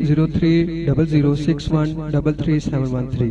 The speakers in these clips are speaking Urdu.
030061337113,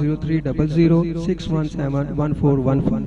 030061711415।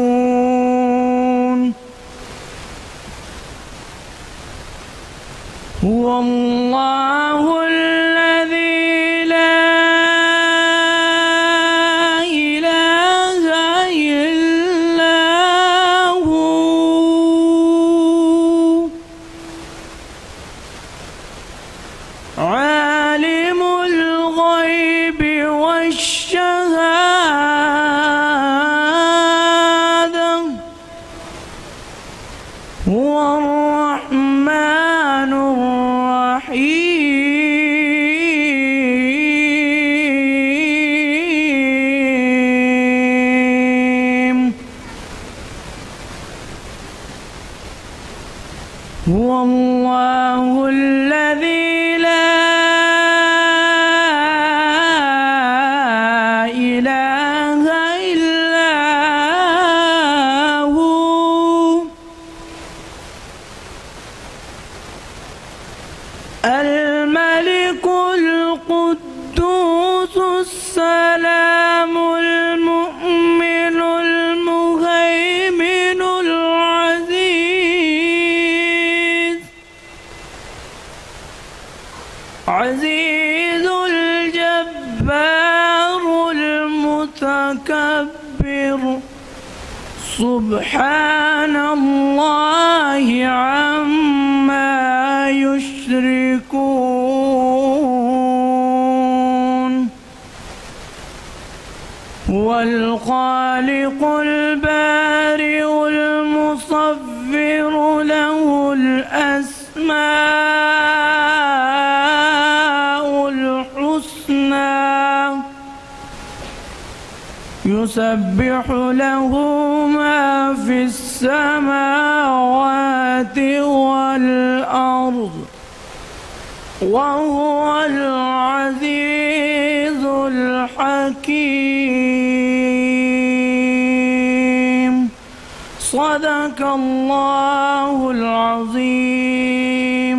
تذكرون هو الله الذي لا إله إلا هو عالم الغيب والشهادة هو الرحمن الرحيم هو الله الذي لا إله إلا هو الملك القدوس السلام المؤمن المهيمن العزيز الجبار المتكبر سبحان الله عما يشركون هو الخالق البارئ المصور له الأسماء الحسنى يسبح له ما في السماوات والأرض وهو العزيز الحكيم صدق الله العظيم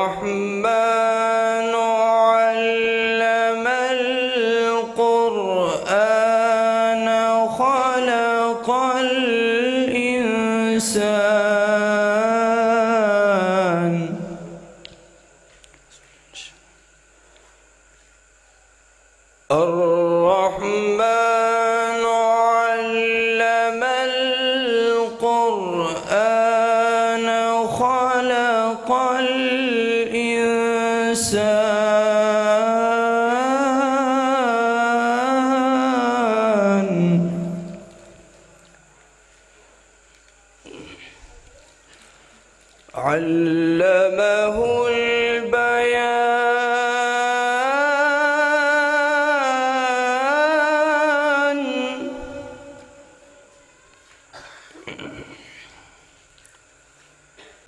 الرحمن علم القرآن خلق الإنسان الرحمن علم القرآن خلق الإنسان علمه البيان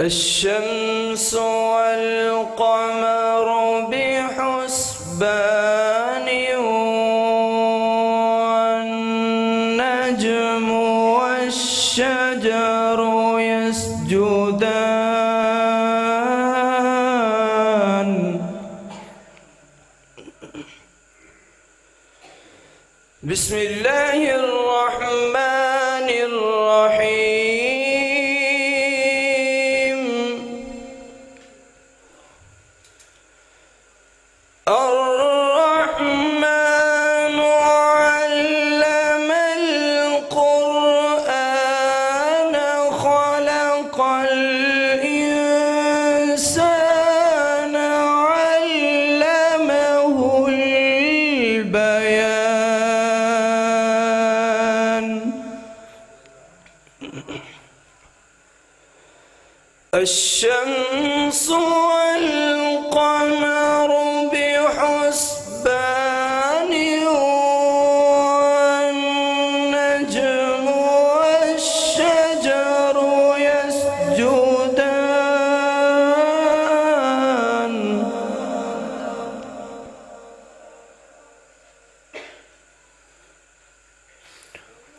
الشمس والقمر بحسبان والنجم بسم الله الرحمن الرحيم. الرحمن علم القرآن خلق الإنسان علمه البيان. الشمس والقمر بحسبان والنجم والشجر يسجدان.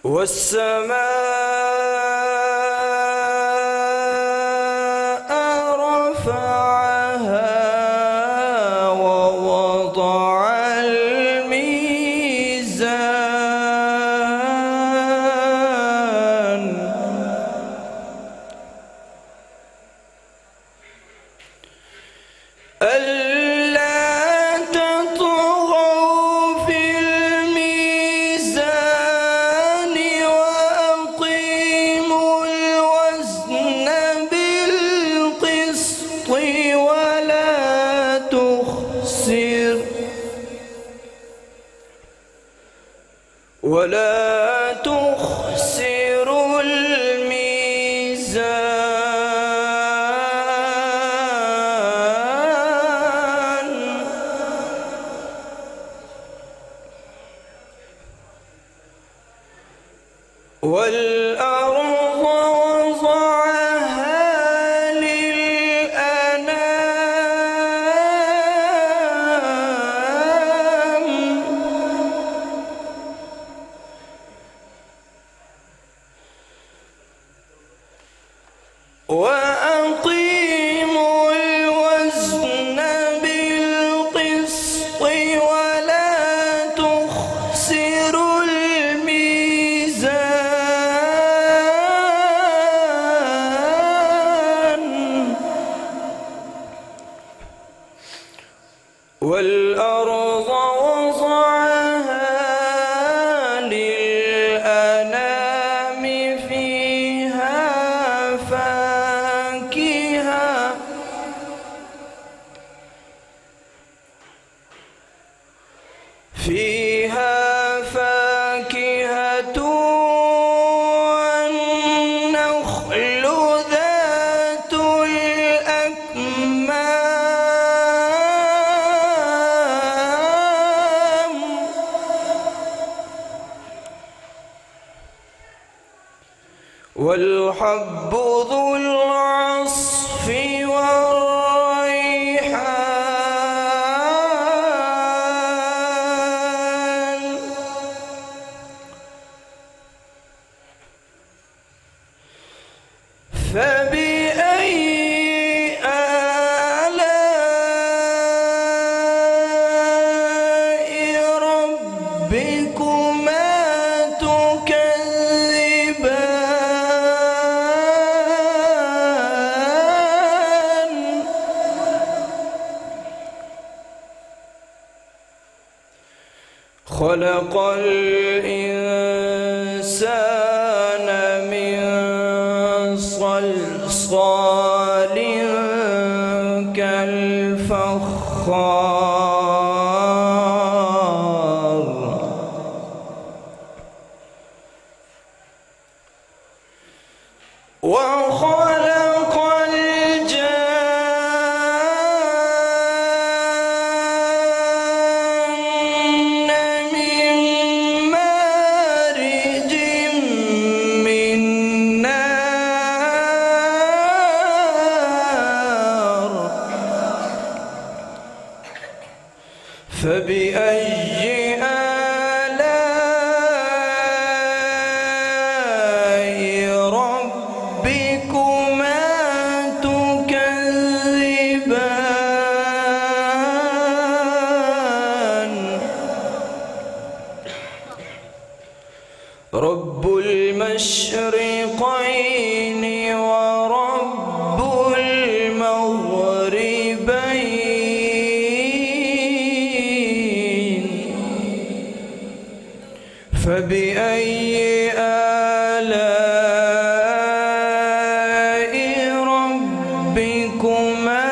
والسماء رفعها ووضع الميزان. ألا تطغوا في الميزان وأقيموا الوزن بالقسط ولا تخسروا الميزان. والأرض وضعها للأنام. وأقيموا الوزن بالقسط ولا تخسروا الميزان. والأرض وضعها للأنام. فيها فاكهة والنخل ذات الأكمام. والحب ذو العصف والريحان. فبأي آلاء ربكما تكذبان. خلق الإنسان من صلصال كالفخار. وخلق الجان من مارج من نار. فبأي آلاء ربكما تكذبان. رب المشرقين ورب المغربين فبأي آلاء ربكما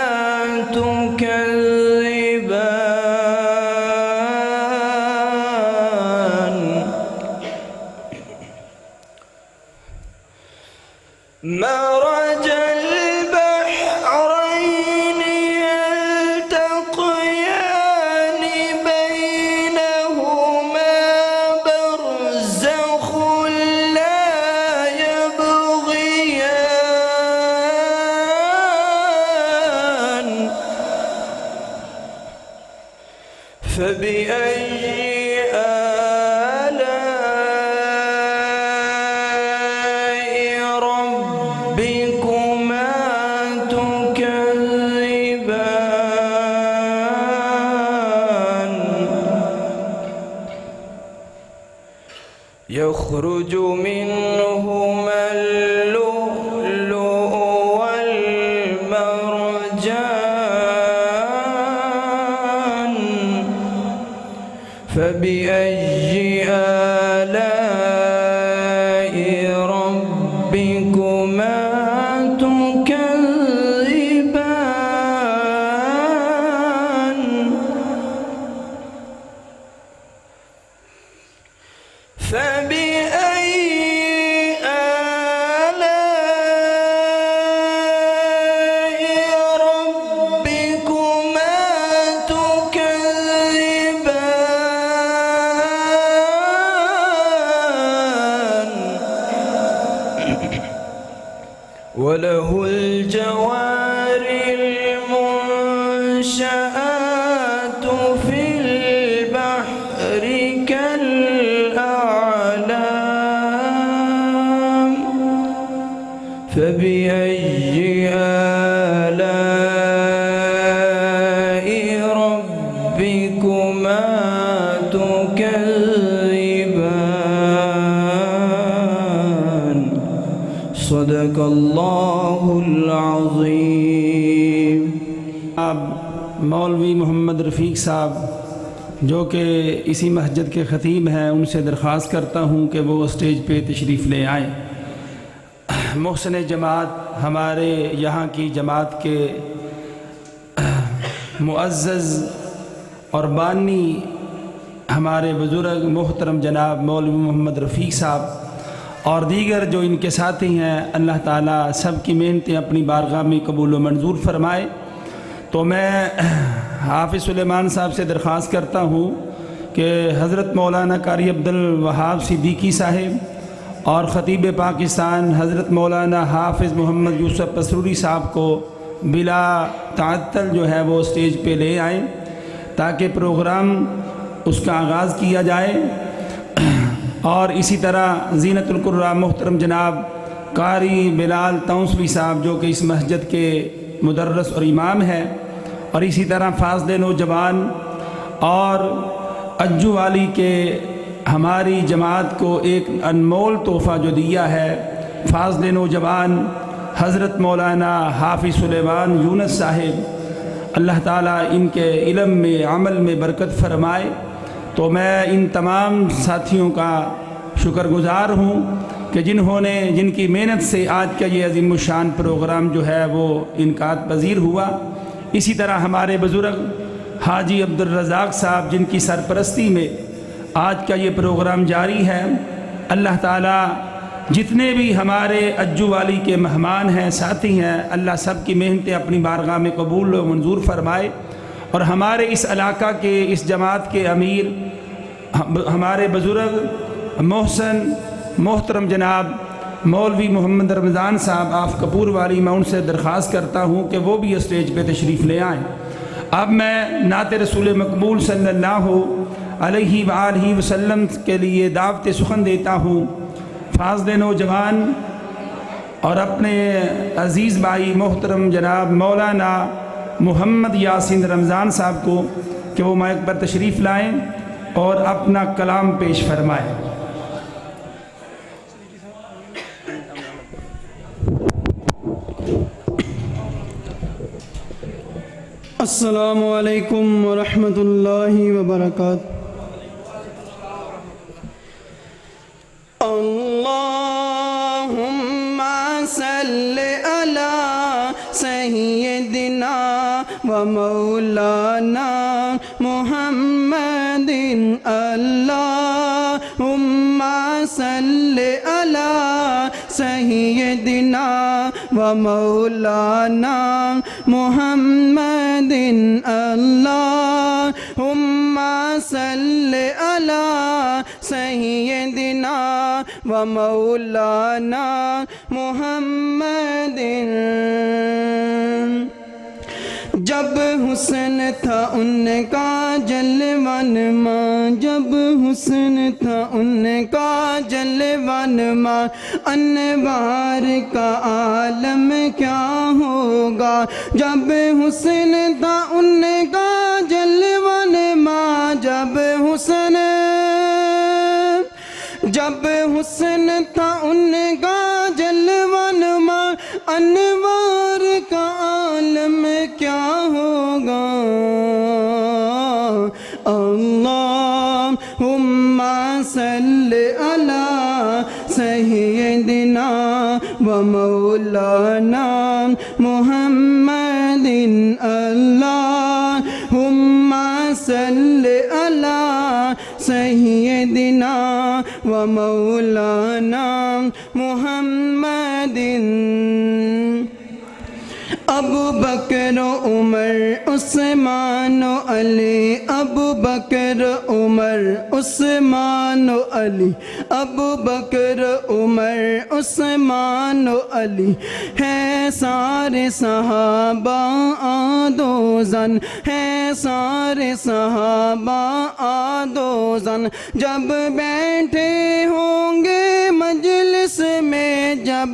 تكذبان مرج البحرين يلتقيان بينهما برزخ لا يبغيان فبأي آلاء ربكما تكذبان يخرج منهما اللؤلؤ والمرجان فبأي آلاء ربكما تكذبان فبأي آلاء ربكما تكذبان وله الجوار المنشآت في البحر كالأعلام فبأي آلاء ربكما تكذبان صدق اللہ العظیم. اب مولوی محمد رفیق صاحب جو کہ اسی مسجد کے خطیب ہیں، ان سے درخواست کرتا ہوں کہ وہ اسٹیج پہ تشریف لے آئیں. محسن جماعت ہمارے یہاں کی جماعت کے معزز اور بانی ہمارے بزرگ محترم جناب مولوی محمد رفیق صاحب اور دیگر جو ان کے ساتھی ہیں، اللہ تعالیٰ سب کی محنتیں اپنی بارگاہ میں قبول و منظور فرمائے. تو میں حافظ سلیمان صاحب سے درخواست کرتا ہوں کہ حضرت مولانا قاری عبدالوہاب صدیقی صاحب اور خطیب پاکستان حضرت مولانا حافظ محمد یوسف پسروری صاحب کو بلا تعطل جو ہے وہ اسٹیج پہ لے آئیں تاکہ پروگرام اس کا آغاز کیا جائے. اور اسی طرح زینت القرآن محترم جناب قاری بلال تونسوی صاحب جو کہ اس مسجد کے مدرس اور امام ہے، اور اسی طرح فاضل نوجوان اور اجو والی کے ہماری جماعت کو ایک انمول تحفہ جو دیا ہے، فاضل نوجوان حضرت مولانا حافظ سلیمان یونس صاحب، اللہ تعالیٰ ان کے علم میں عمل میں برکت فرمائے. تو میں ان تمام ساتھیوں کا شکر گزار ہوں کہ جن کی محنت سے آج کا یہ عظیم الشان پروگرام جو ہے وہ انعقاد پذیر ہوا. اسی طرح ہمارے بزرگ حاجی عبدالرزاق صاحب جن کی سرپرستی میں آج کا یہ پروگرام جاری ہے، اللہ تعالیٰ جتنے بھی ہمارے اجو والی کے مہمان ہیں، ساتھی ہیں، اللہ سب کی محنتیں اپنی بارگاہ میں قبول و منظور فرمائے. اور ہمارے اس علاقہ کے اس جماعت کے امیر ہمارے بزرگ محسن محترم جناب مولوی محمد رمضان صاحب آف کپور والی، میں ان سے درخواست کرتا ہوں کہ وہ بھی اسٹیج پہ تشریف لے آئیں. اب میں نعت رسول مقبول صلی اللہ علیہ وآلہ وسلم کے لیے دعوت سخن دیتا ہوں فاضل نوجوان اور اپنے عزیز بھائی محترم جناب مولانا محمد یاسین رمضان صاحب کو کہ وہ مائک پر تشریف لائیں اور اپنا کلام پیش فرمائیں. السلام علیکم ورحمۃ اللہ وبرکاتہ۔ اللہم صلی علی سیدنا و مولانا محمد، اللہم صلی علی سیدنا و مولانا محمد، اللہم صلی علی سیدنا و مولانا محمد۔ جب حسن تھا ان کا جلوان ماں، جب حسن تھا ان کا جلوان ماں، انوار کا عالم کیا ہوگا؟ جب حسن تھا ان کا جلوان ماں، جب حسن تھا ان کا جلوان ماں، انوار کا عالم کیا ہوگا؟ اللہم صلی علی سیدنا و مولانا محمد، اللہم صلی علی سیدنا و مولانا محمد۔ ابو بکر عمر عثمان و علی، ابو بکر عمر عثمان و علی، ابو بکر عمر عثمان و علی، ہے سارے صحابہ آد و زن، ہے سارے صحابہ آد و زن۔ جب بیٹھے ہوں گے مجلس میں، جب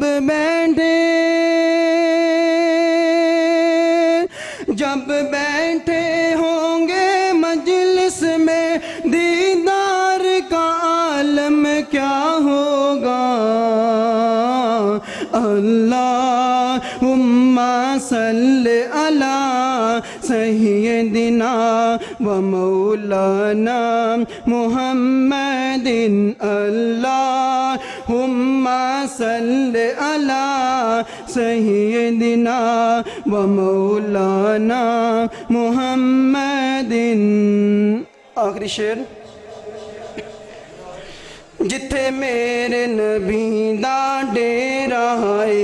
بیٹھے ہوں گے مجلس میں، دیدار کا عالم کیا ہوگا؟ اللہم صلی علی سیدنا و مولانا محمد، اللہم صلی علی سیدنا و مولانا محمد۔ آخری شعر۔ جتھے میرے نبی دا ڈیرا ہے،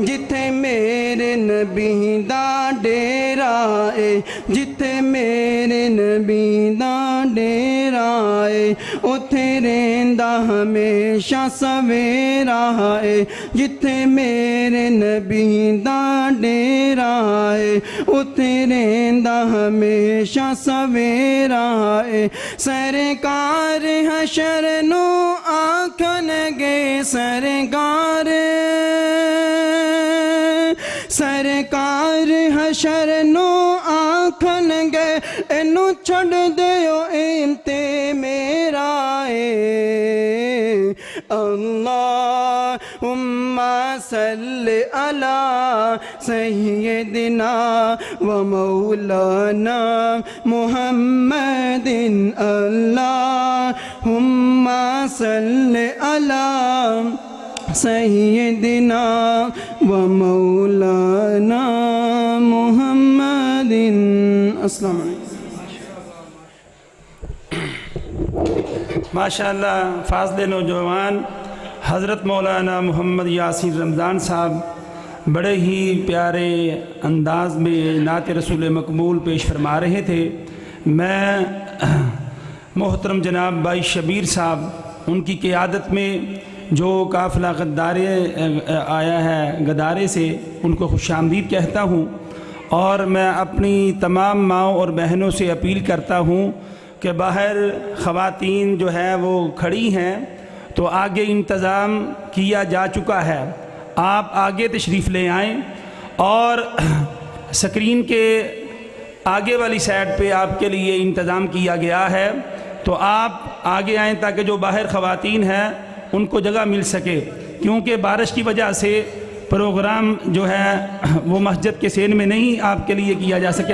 جتھے میرے نبی دا ڈیرا ہے، جتھے میرے نبی دا ڈیرا ہے، اتھے رہندا ہمیشہ سویرا ہے، جتھے میرے نبی دا ڈیرا ہے، اتھے رہندا ہمیشہ سویرا ہے۔ سرکار حشر نو آکھن گے، سرکار حشر نو آکھن گے، اینو چھڑ دیو انتے میرا ہے۔ اللہم صلی علی سیدنا و مولانا محمد، اللہم صلی علی سیدنا و مولانا محمد۔ السلام علیکم۔ ماشاءاللہ فاضل نوجوان حضرت مولانا محمد یاسین رمضان صاحب بڑے ہی پیارے انداز میں نعت رسول مقبول پیش فرما رہے تھے۔ میں محترم جناب بھائی شبیر صاحب ان کی قیادت میں جو قافلہ غدارے آیا ہے گدارے سے، ان کو خوش آمدید کہتا ہوں، اور میں اپنی تمام ماؤں اور بہنوں سے اپیل کرتا ہوں کہ باہر خواتین جو ہے وہ کھڑی ہیں، تو آگے انتظام کیا جا چکا ہے، آپ آگے تشریف لے آئیں، اور سکرین کے آگے والی سائڈ پہ آپ کے لیے انتظام کیا گیا ہے، تو آپ آگے آئیں تاکہ جو باہر خواتین ہیں ان کو جگہ مل سکے، کیونکہ بارش کی وجہ سے پروگرام جو ہے وہ مسجد کے سین میں نہیں آپ کے لیے کیا جا سکے۔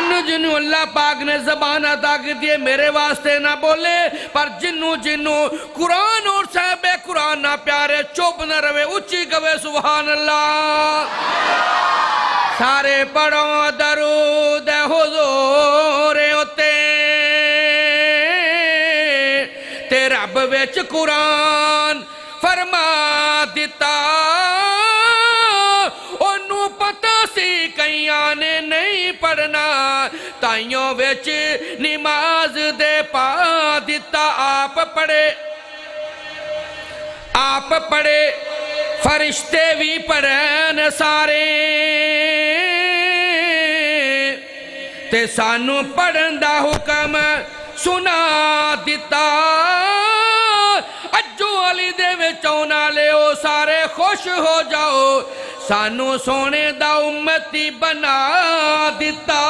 جنوں جنوں اللہ پاک نے زبان عطا کی دیئے میرے واسطے نہ بولے، پر جنوں جنوں قرآن اور صاحب قرآن نہ پیارے چوپ نہ روے اچھی کوے سبحان اللہ۔ سارے پڑھو درود حضور اتے تے رب وچ قرآن فرما دیتا، انہوں پتہ سی کئیاں نے نہیں پڑھنا، تائیوں وچ نماز دے پا دیتا۔ آپ پڑھے فرشتے بھی پڑھن سارے، تے سانو پڑھن دا حکم سنا دیتا۔ اجو علی دے وچونا لے او سارے خوش ہو جاؤ، سانو سونے دا امتی بنا دیتا۔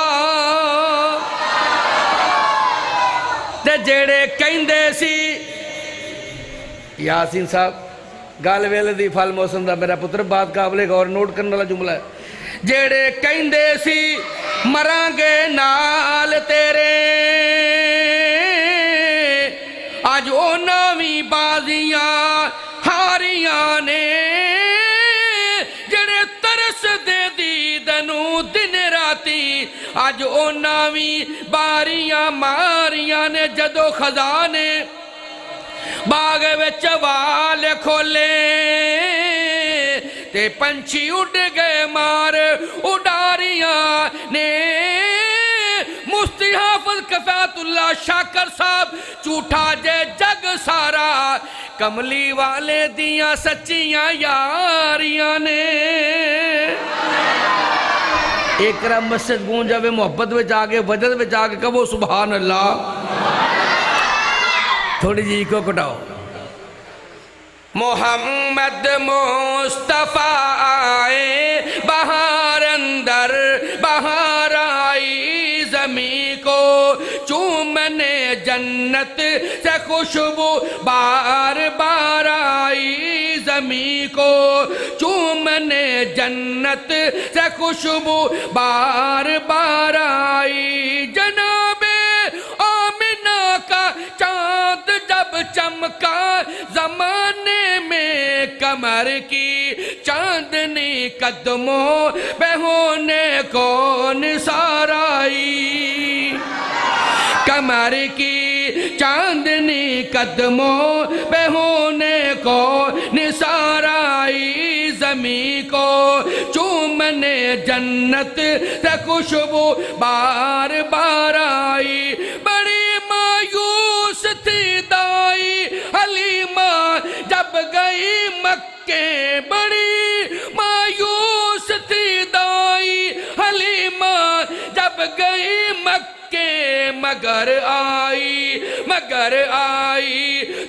تے جیڑے کہندے سی یاسین صاحب گال ویلے دی پھل موسم دا میرا پتر بات قابل غور نوٹ کرنے والا جملہ ہے، جیڑے کہندے سی مرانگے نال تیرے، آج اونا بھی بازیاں ہاریاں نے، جڑے ترس دے دیدنو دن راتی، آج اونا بھی باریاں ماریاں نے، جدو خزانے باغ وچ وال کھولے تے پنچھی اڑ گئے مار اڈاریاں نے۔ مفتی حافظ کفایت اللہ شاکر صاحب جھوٹا جے جگ سارا، کملی والے دیاں سچیاں یاریاں نے۔ ایک رہا مسجد گونجا وے محبت وچ آگے وجد وچ آگے کہو سبحان اللہ۔ تھوڑی جی کو کٹاؤ۔ محمد مصطفیٰ آئے بہار اندر بہار آئی زمین کو، چومنے جنت سے خوشبو بار بار آئی زمین کو، چومنے جنت سے خوشبو بار بار آئی۔ جناب آمنہ کا چاند جب چمکا زمانے میں کمر کی چاندنی قدموں پہ ہونے کو نثار آئی، کمر کی چاندنی قدموں پہ ہونے کو نثار آئی زمین کو، چومنے جنت سے خوشبو بار بار آئی۔ بڑی مایوس تھی دائی حلیمہ جب گئی مکے، بڑی مایوس تھی دائی حلیمہ جب گئی مکے، مگر آئی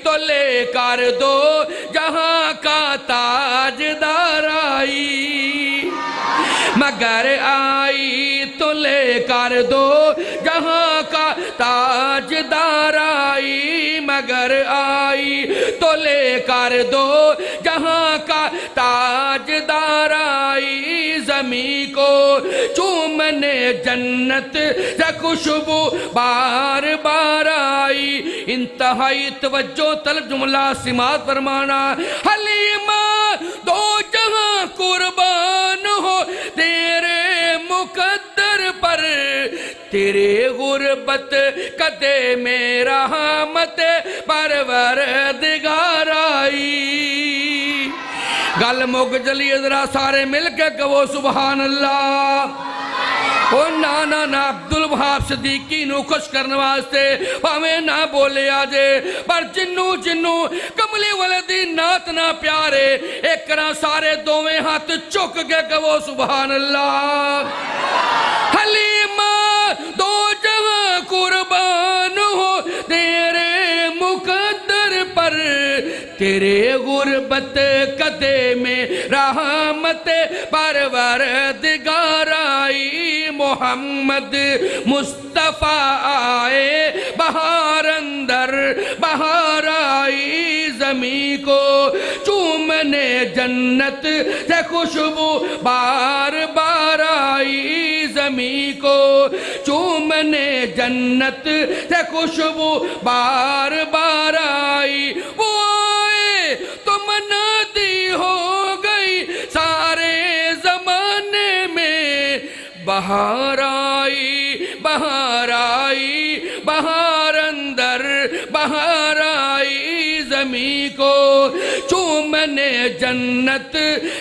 تو لے کر دو جہاں کا تاجدار آئی، مگر آئی تو لے کر دو جہاں کا تاجدار آئی، مگر آئی تو لے کر دو جہاں کا تاجدار آئی زمین کو، چومنے جنت سے خوشبو بار بار آئی۔ انتہائی توجہ طلب جملہ سماعت فرمانا۔ حلیمہ دو جہاں قربان ہو تیرے مقدر پر، تیرے غربت قدے میں رحمت پروردگار آئی۔ گل مک جلی ذرا سارے مل کے کہو سبحان اللہ۔ او نا عبدالوہاب صدیقی نو خوش کرنے واسطے ہمیں نہ بولے آجے، پر جنوں کملی والدی نات نہ پیارے، ایک کرا سارے دوویں ہاتھ چک کے کہو سبحان اللہ۔ حلیمہ دو جہاں قربان ہو تیرے مقدر پر، تیرے غربت قدے میں رحمت پروردگار آئی۔ محمد مصطفیٰ آئے بہار اندر بہار آئی زمین کو، چوم چومنے جنت سے خوشبو بار بار آئی زمین کو، چومنے جنت سے خوشبو بار بار آئی، وہ آئے تو منادی ہو گئی سارے زمانے میں، بہار آئی بہار آئی بہار اندر بہار آئی زمین کو، چومنے جنت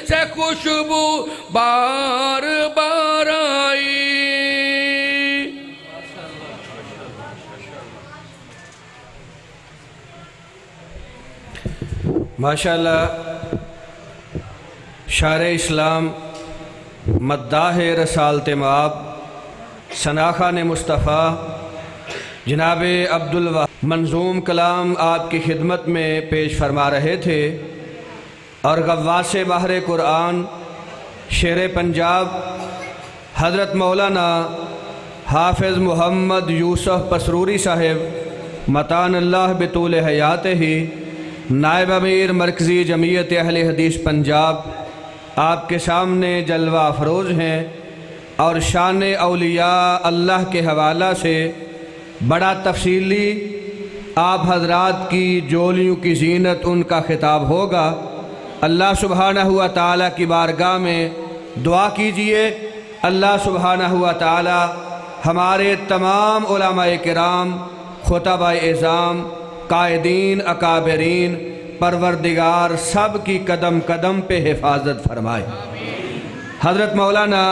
سے خوشبو بار بار آئی۔ ماشاءاللہ شاعر اسلام، مداح رسالت مآب، ثناخوان مصطفیٰ جناب عبدالوہاب منظوم کلام آپ کی خدمت میں پیش فرما رہے تھے، اور غواص بحر قرآن شیر پنجاب حضرت مولانا حافظ محمد یوسف پسروری صاحب متان اللہ بطول حیات ہی، نائب امیر مرکزی جمعیت اہل حدیث پنجاب، آپ کے سامنے جلوہ افروز ہیں، اور شان اولیاء اللہ کے حوالہ سے بڑا تفصیلی آپ حضرات کی جولیوں کی زینت ان کا خطاب ہوگا۔ اللہ سبحانہ و تعالیٰ کی بارگاہ میں دعا کیجئے، اللہ سبحانہ و تعالیٰ ہمارے تمام علماء کرام، خطبہ اعظام، قائدین، اکابرین، پروردگار سب کی قدم قدم پہ حفاظت فرمائے۔ حضرت مولانا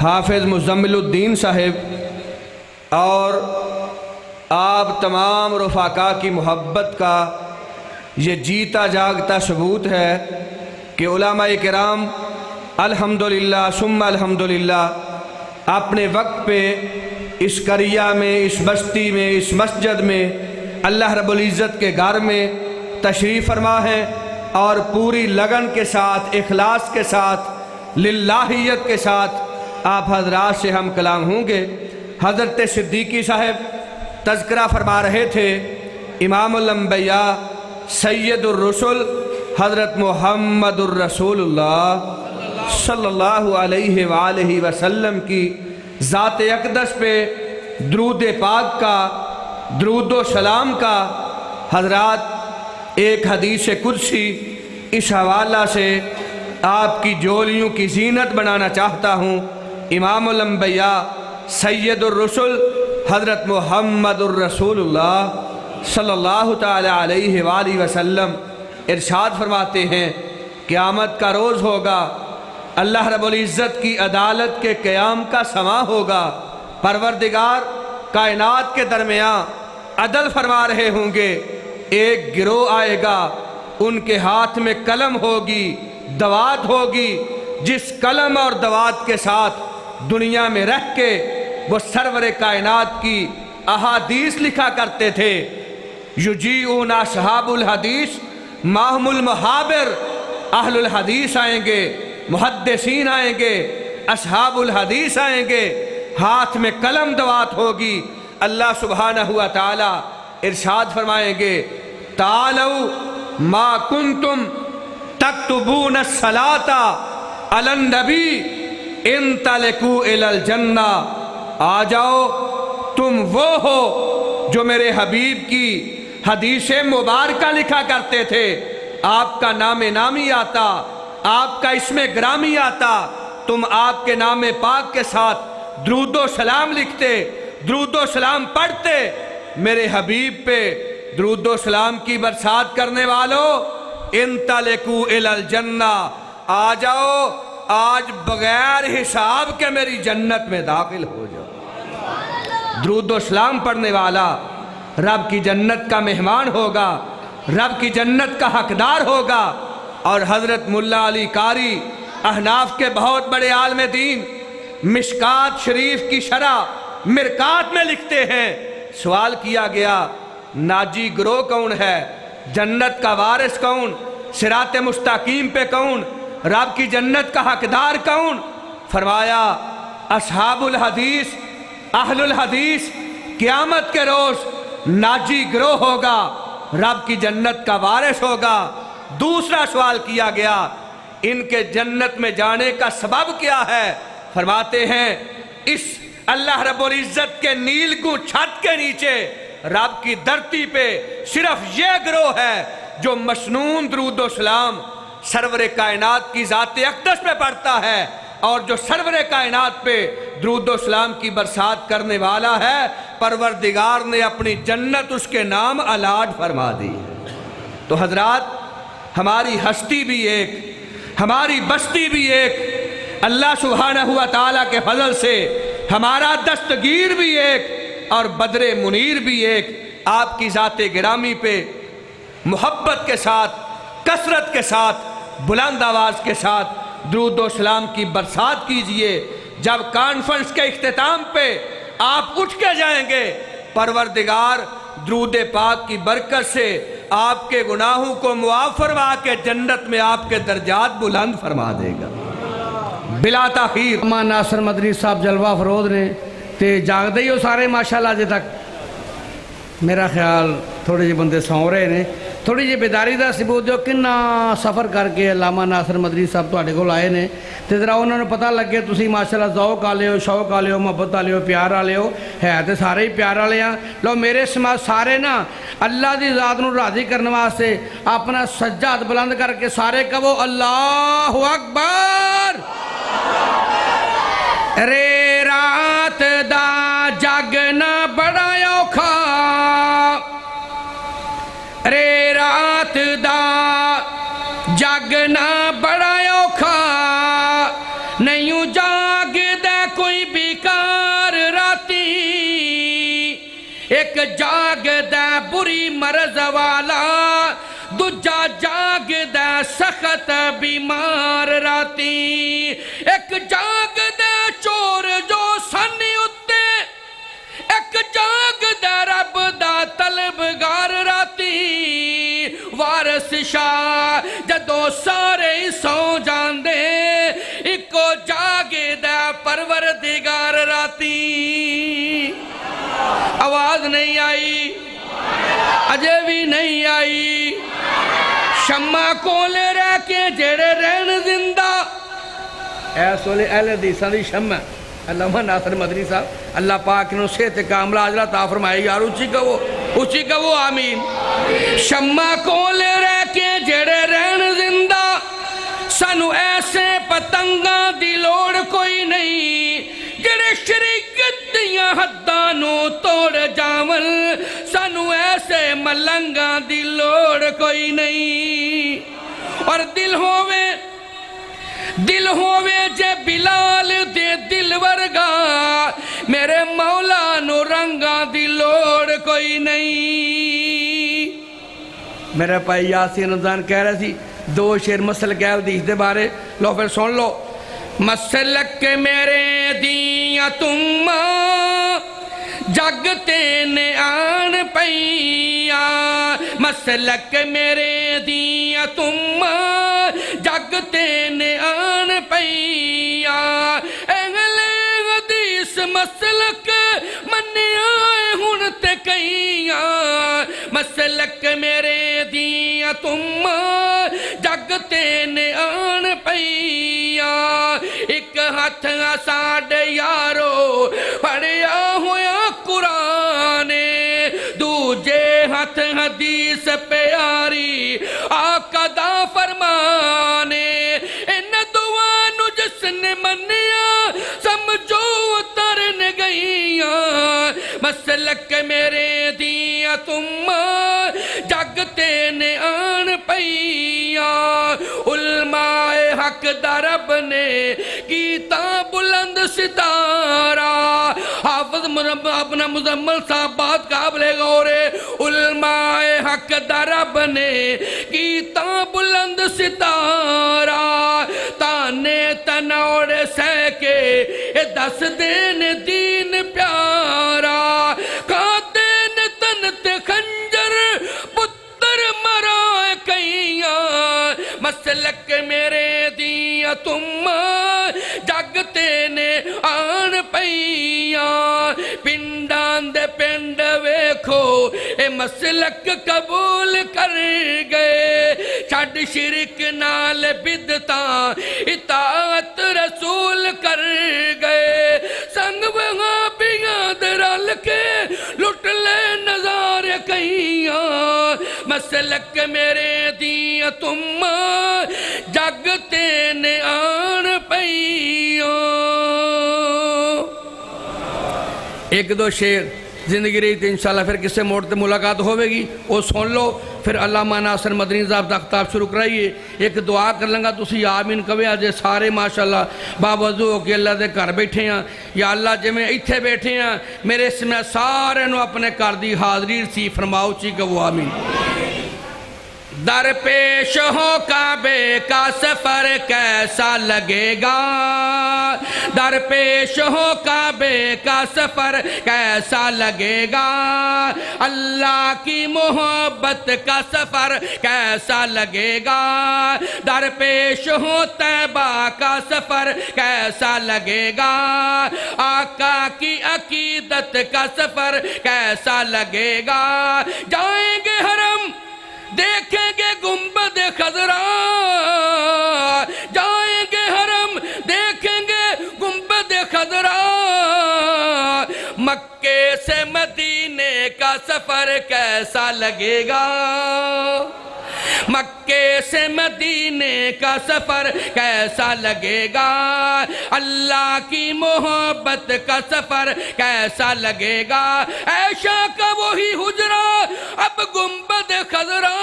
حافظ مزمل الدین صاحب اور آپ تمام رفقا کی محبت کا یہ جیتا جاگتا ثبوت ہے کہ علماء کرام الحمدللہ ثم الحمدللہ اپنے وقت پہ اس قریہ میں، اس بستی میں، اس مسجد میں، اللہ رب العزت کے گھر میں تشریف فرما ہے، اور پوری لگن کے ساتھ، اخلاص کے ساتھ، للہیت کے ساتھ آپ حضرات سے ہم کلام ہوں گے۔ حضرت صدیقی صاحب تذکرہ فرما رہے تھے، امام الانبیاء سید الرسل حضرت محمد الرسول اللہ صلی اللہ علیہ وآلہ وسلم کی ذات اقدس پہ درود پاک کا، درود و سلام کا حضرات ایک حدیث قدسی اس حوالہ سے آپ کی جولیوں کی زینت بنانا چاہتا ہوں۔ امام الانبیاء سید الرسل حضرت محمد الرسول اللہ صلی اللہ تعالی علیہ وآلہ وسلم ارشاد فرماتے ہیں، قیامت کا روز ہوگا، اللہ رب العزت کی عدالت کے قیام کا سماں ہوگا، پروردگار کائنات کے درمیان عدل فرما رہے ہوں گے، ایک گروہ آئے گا، ان کے ہاتھ میں قلم ہوگی، دوات ہوگی، جس قلم اور دوات کے ساتھ دنیا میں رہ کے وہ سرور کائنات کی احادیث لکھا کرتے تھے۔ یجیئون اصحاب الحدیث معہم المحابر، اہل الحدیث آئیں گے، محدثین آئیں گے، اصحاب الحدیث آئیں گے، ہاتھ میں قلم دوات ہوگی۔ اللہ سبحانہ و تعالی ارشاد فرمائیں گے، تعالوا ما کنتم تکتبون الصلاة علی النبی انطلقوا الی الجنہ، آ جاؤ تم وہ ہو جو میرے حبیب کی حدیث مبارکہ لکھا کرتے تھے، آپ کا نام نامی آتا، آپ کا اسم گرامی آتا، تم آپ کے نام پاک کے ساتھ درود و سلام لکھتے، درود و سلام پڑھتے۔ میرے حبیب پہ درود و سلام کی برسات کرنے والوں، انطلقوا الی الجنہ، آ جاؤ آج بغیر حساب کے میری جنت میں داخل ہو جاؤ۔ درود و سلام پڑھنے والا رب کی جنت کا مہمان ہوگا، رب کی جنت کا حقدار ہوگا۔ اور حضرت ملا علی قاری احناف کے بہت بڑے عالم دین مشکات شریف کی شرح مرکات میں لکھتے ہیں، سوال کیا گیا ناجی گروہ کون ہے، جنت کا وارث کون، صراط مستقیم پہ کون، رب کی جنت کا حقدار کون؟ فرمایا اصحاب الحدیث، اہل الحدیث قیامت کے روز ناجی گروہ ہوگا، رب کی جنت کا وارث ہوگا۔ دوسرا سوال کیا گیا ان کے جنت میں جانے کا سبب کیا ہے؟ فرماتے ہیں اس اللہ رب العزت کے نیلگوں چھت کے نیچے رب کی دھرتی پہ صرف یہ گروہ ہے جو مسنون درود و سلام سرور کائنات کی ذات اقدس پہ پڑھتا ہے، اور جو سرور کائنات پہ درود و سلام کی برسات کرنے والا ہے پروردگار نے اپنی جنت اس کے نام الاٹ فرما دی۔ تو حضرات، ہماری ہستی بھی ایک، ہماری بستی بھی ایک، اللہ سبحانہ و تعالیٰ کے فضل سے ہمارا دستگیر بھی ایک اور بدر منیر بھی ایک۔ آپ کی ذات گرامی پہ محبت کے ساتھ، کثرت کے ساتھ، بلند آواز کے ساتھ درود و سلام کی برسات کیجئے۔ جب کانفرنس کے اختتام پہ آپ اٹھ کے جائیں گے، پروردگار درود پاک کی برکت سے آپ کے گناہوں کو معاف فرما کے جنت میں آپ کے درجات بلند فرما دے گا۔ بلا تاخیر امان ناصر مدنی صاحب جلوہ فروز نے تے جاگ دے ہو سارے ماشاءاللہ اجے تک؟ میرا خیال تھوڑے جی بندے سو رہے نے، تھوڑی جی بیداری دا ثبوت دیو کنا سفر کر کے علامہ ناصر مدنی صاحب تواڈے کول آئے نے تے ذرا انہوں نے پتہ لگے تسی ماشاءاللہ ذوق والے ہو، شوق والے ہو، محبت والے ہو، پیار والے ہو، ہے تے سارے ہی پیار والے ہیں۔ لو میرے سماج سارے نا اللہ دی ذات نو راضی کرنے واسطے اپنا سجدہ ہاتھ بلند کر کے سارے کہو اللہ اکبر۔ رے رات دا جاگنا بڑا اوکھا، رے رات دا جاگنا بڑا اوکھا، نہیں جاگ دے کوئی بیکار راتی، ایک جاگ دے بری مرض والا، دوجا جاگ دے سخت بیمار راتی، ایک جاگ دے چور جو سنی اتے، ایک جاگ دے رب دا طلبگار راتی، وارث شاہ جدو سارے سو جان دے، ایکو جاگ دے پروردگار راتی۔ آواز نہیں آئی؟ اجے بھی نہیں آئی؟ شمع کولے رہ کے جڑے رہن زندہ، ایس والے اہل حدیثاں دی شمع علامہ ناصر مدنی صاحب اللہ پاک نے صحت کاملہ عاجلہ عطا فرمائے۔ یار اچھی کہو آمین۔ شمع کولے رہ کے جڑے رہن زندہ، سانو ایسے پتنگاں دی لوڑ کوئی نہیں، جڑے شریعت دیاں حداں نو توڑ جاون، سانو ایسے ملنگاں دی لوڑ کوئی نہیں۔ اور دل ہووے جے بلال دے دل ورگا، میرے مولا نو رنگاں دی لوڑ کوئی نہیں۔ میرے پائی یاسین رمضان کہہ رہے تھی دو شیر مسلک حدیث دے بارے، لو پھر سن لو۔ مسلک میرے دیاں تم جگتے نے آن پئیاں، مسلک میرے دیاں تم جگتے نے آن پئیاں، اہل حدیث مسلک مننے آئے ہن تے کئیاں، مسلک میرے دیاں تم جگتے نے آن پئیاں، ایک ہاتھ ساڈے یارو پڑھیا ہویا قرآن، دوجے ہاتھ حدیث پیاری آقا دا فرمانے، ان دعانو جس نے منیا سمجھو ترن گئیاں، مسلک میرے دیاں تم جگتے نے آن پئیاں، علماء حق دا رب نے کیتا بلند ستارہ، حافظ اپنا مزمل صاحب بات قابل غور ہے، علماء حق دا رب نے کیتا بلند ستارہ، تانے تنوڑ سہ کے دس دین دین پیارا، قاتین تنت خنجر پتر مرائے کئیاں، مسلک میرے دیاں تم جگتے نے آن پئیاں، پنڈان دے پنڈ ویکھ دیکھو اے مسلک قبول کر گئے چھڑ شرک نال بدتاں اطاعت رسول کر گئے سنگ وہابیاں دے رل کے لٹ لے نظارے کئیاں مسلک میرے دیاں تم جگتے نے آن پئیاں ایک دو شعر زندگی رہی تھی انشاءاللہ پھر کس سے موڑتے ملاقات ہوئے گی وہ سن لو پھر علامہ ناصر مدنی صاحب دا خطاب شروع کرائیے ایک دعا کر لنگا تسی آمین کبھی آجے سارے ماشاءاللہ باوضو ہو کے اللہ دے گھر بیٹھے ہیں یا اللہ جے میں ایتھے بیٹھے ہیں میرے اس میں سارے نو اپنے کر دی حاضری سی فرماؤ چی کہ وہ آمین در پیش ہو کعبے کا سفر کیسا لگے گا در پیش ہو کعبے کا سفر کیسا لگے گا اللہ کی محبت کا سفر کیسا لگے گا در پیش ہو طیبہ کا سفر کیسا لگے گا آقا کی عقیدت کا سفر کیسا لگے گا جائیں گے حرم دیکھیں گے گنبد خضرا جائیں گے حرم دیکھیں گے گنبد خضرا مکے سے مدینے کا سفر کیسا لگے گا مکے سے مدینے کا سفر کیسا لگے گا اللہ کی محبت کا سفر کیسا لگے گا عائشہ کا وہی حجرہ اب گنبد خضرا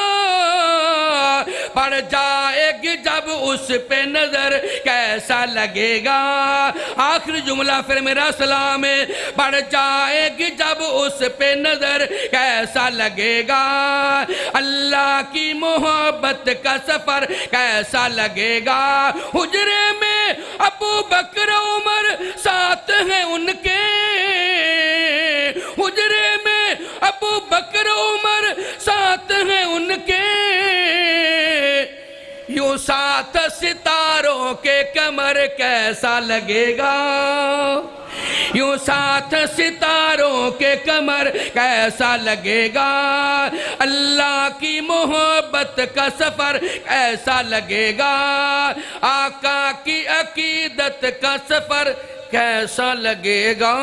پڑ جائے گی جب اس پہ نظر کیسا لگے گا آخری جملہ پھر میرا سلام ہے پڑ جائے گی جب اس پہ نظر کیسا لگے گا اللہ کی محبت کا سفر کیسا لگے گا حجرے میں ابو بکر عمر ساتھ ہیں ان کے حجرے میں ابو بکر عمر ساتھ ہیں ان کے یوں ساتھ ستاروں کے کمر کیسا لگے گا یوں ساتھ ستاروں کے کمر کیسا لگے گا اللہ کی محبت کا سفر کیسا لگے گا آقا کی عقیدت کا سفر کیسا لگے گا